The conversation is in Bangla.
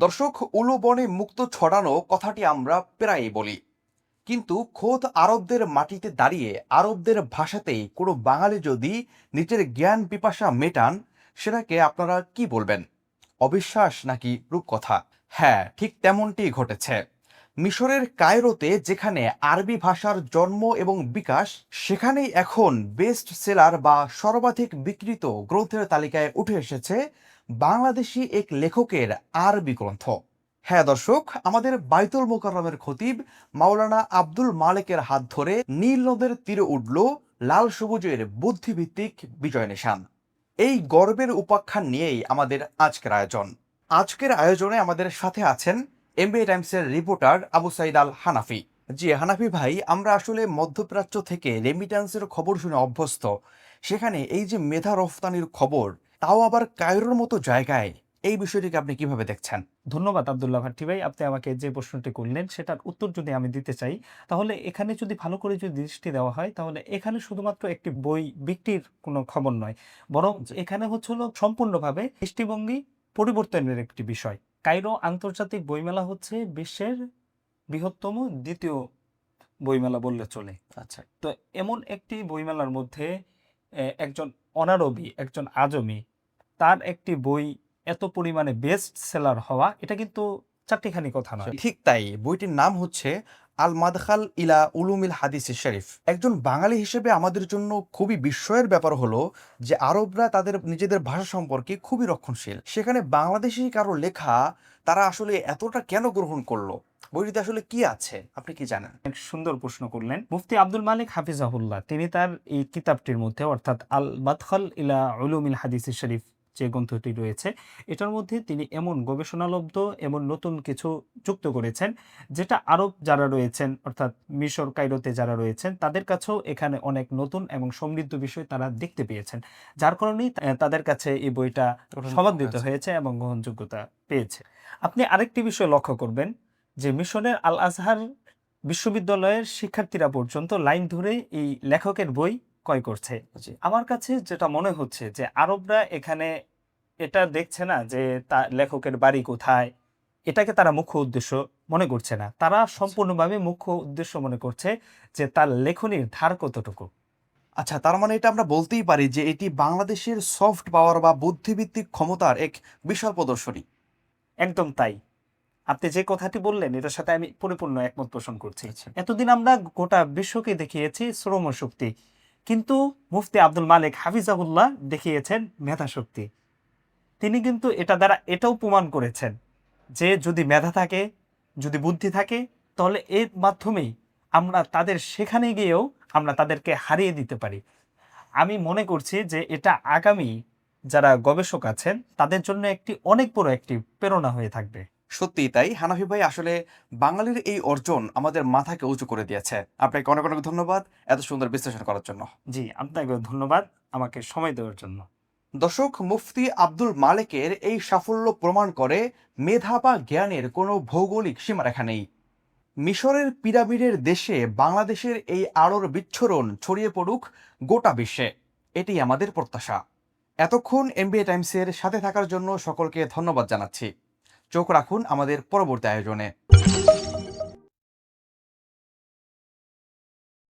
দর্শক, উলু বনে মুক্ত ছড়ানো কথাটি আমরা প্রায়ই বলি, কিন্তু খোদ আরবদের মাটিতে দাঁড়িয়ে আরবদের ভাষাতেই কোনো বাঙালি যদি নিজের জ্ঞান পিপাসা মেটান, সেটাকে আপনারা কি বলবেন? অবিশ্বাস নাকি রূপকথা? হ্যাঁ, ঠিক তেমনটি ঘটেছে। মিশরের কায়রোতে যেখানে আরবি ভাষার জন্ম এবং বিকাশ, সেখানেই এখন বেস্ট সেলার বা সর্বাধিক বিক্রিত গ্রন্থের তালিকায় উঠে এসেছে বাংলাদেশি এক লেখকের আরবি গ্রন্থ। হ্যাঁ দর্শক, আমাদের বাইতুল মোকাররমের খতিব মাওলানা আব্দুল মালেকের হাত ধরে নীল নদের তীরে উঠল লাল সবুজের বুদ্ধিভিত্তিক বিজয় নিশান। এই গর্বের উপাখ্যান নিয়েই আমাদের আজকের আয়োজনে আমাদের সাথে আছেন এমবিএ টাইমসের রিপোর্টার আবু সাইদ আল হানাফি। জি হানাফি ভাই, আমরা আসলে মধ্যপ্রাচ্য থেকে রেমিট্যান্সের খবর শুনে অভ্যস্ত। সেখানে এই যে মেধা রফতানির খবর, তাও আবার কায়রোর মতো জায়গায়, এই বিষয়টিকে আপনি কিভাবে দেখছেন? ধন্যবাদ আব্দুল্লাহ ভাট্টি ভাই। আপনি আমাকে যে প্রশ্নটি করলেন সেটার উত্তর যদি আমি দিতে চাই, তাহলে এখানে যদি ভালো করে যদি দৃষ্টি দেওয়া হয়, তাহলে এখানে শুধুমাত্র একটি বই বিক্রির কোনো খবর নয়, বরং এখানে হচ্ছে হলো সম্পূর্ণভাবে দৃষ্টিভঙ্গি পরিবর্তনের একটি বিষয়। কায়রো আন্তর্জাতিক বইমেলা হচ্ছে বিশ্বের বৃহত্তম দ্বিতীয় বইমেলা বললে চলে। আচ্ছা। তো এমন একটি বইমেলার মধ্যে একজন অনারবি, একজন আজমি, তার একটি বই এত পরিমাণে বেস্ট সেলার হওয়া, এটা কিন্তু চারটিখানি কথা নয়। ঠিক তাই, বইটির নাম হচ্ছে আল মাদখাল ইলা উলুমিল হাদিস শরীফ। একজন বাঙালি হিসেবে আমাদের জন্য খুবই বিস্ময়ের ব্যাপার হলো যে আরবরা তাদের নিজেদের ভাষা সম্পর্কে খুবই রক্ষণশীল। সেখানে বাংলাদেশি কারো লেখা তারা আসলে এতটা কেন গ্রহণ করলো? বইটিতে আসলে কি আছে, আপনি কি জানেন? এক সুন্দর প্রশ্ন করলেন। মুফতি আব্দুল মালিক হাফিজাহুল্লাহ তিনি তার এই কিতাবটির মধ্যে, অর্থাৎ আল মাদখাল ইলা উলুমিল হাদিস শরীফ যে গ্রন্থটি রয়েছে, এটার মধ্যে তিনি এমন গবেষণালব্ধ, এমন নতুন কিছু যুক্ত করেছেন, যেটা আরব যারা রয়েছেন, অর্থাৎ মিশর কায়রোতে যারা রয়েছেন, তাদের কাছেও এখানে অনেক নতুন এবং সমৃদ্ধ বিষয় তারা দেখতে পেয়েছেন, যার কারণেই তাদের কাছে এই বইটা সমাদৃত হয়েছে এবং গ্রহণযোগ্যতা পেয়েছে। আপনি আরেকটি বিষয় লক্ষ্য করবেন যে মিশনের আল আজহার বিশ্ববিদ্যালয়ের শিক্ষার্থীরা পর্যন্ত লাইন ধরে এই লেখকের বই ক্রয় করছে। জি। আমার কাছে যেটা মনে হচ্ছে যে আরবরা এখানে এটা দেখছে না যে লেখকের বাড়ি কোথায়, এটাকে তারা মুখ্য উদ্দেশ্য মনে করছে না। তারা সম্পূর্ণভাবে মুখ্য উদ্দেশ্য মনে করছে যে তার লেখনীর ধার কতটুকু। আচ্ছা, তার মানে এটা আমরা বলতেই পারি যে এটি বাংলাদেশের সফট পাওয়ার বা বুদ্ধিভিত্তিক ক্ষমতার এক বিশাল প্রদর্শনী। একদম তাই। আপনি যে কথাটি বললেন এটার সাথে আমি পরিপূর্ণ একমত পোষণ করছি। আচ্ছা। এতদিন আমরা গোটা বিশ্বকে দেখিয়েছি শ্রম শক্তি, কিন্তু মুফতি আব্দুল মালিক হাফিজাহুল্লাহ দেখিয়েছেন মেধা শক্তি। তিনি কিন্তু এটা দ্বারা এটাও প্রমাণ করেছেন যে যদি মেধা থাকে, যদি বুদ্ধি থাকে, তাহলে এর মাধ্যমেই আমরা তাদের সেখানে গিয়েও আমরা তাদেরকে হারিয়ে দিতে পারি। আমি মনে করছি যে এটা আগামী যারা গবেষক আছেন তাদের জন্য একটি অনেক বড় একটি প্রেরণা হয়ে থাকবে। সত্যিই তাই হানাফি ভাই, আসলে বাঙালির এই অর্জন আমাদের মাথাকে উঁচু করে দিয়েছে। আপনাকে অনেক অনেক ধন্যবাদ এত সুন্দর বিশ্লেষণ করার জন্য। জি, আপনাকে ধন্যবাদ আমাকে সময় দেওয়ার জন্য। দর্শক, মুফতি আব্দুল মালেকের এই সাফল্য প্রমাণ করে মেধা বা জ্ঞানের কোনো ভৌগোলিক সীমারেখা নেই। মিশরের পিরামিডের দেশে বাংলাদেশের এই আলোর বিচ্ছুরণ ছড়িয়ে পড়ুক গোটা বিশ্বে, এটি আমাদের প্রত্যাশা। এতক্ষণ এমবিএ টাইমসের সাথে থাকার জন্য সকলকে ধন্যবাদ জানাচ্ছি। চোখ রাখুন আমাদের পরবর্তী আয়োজনে।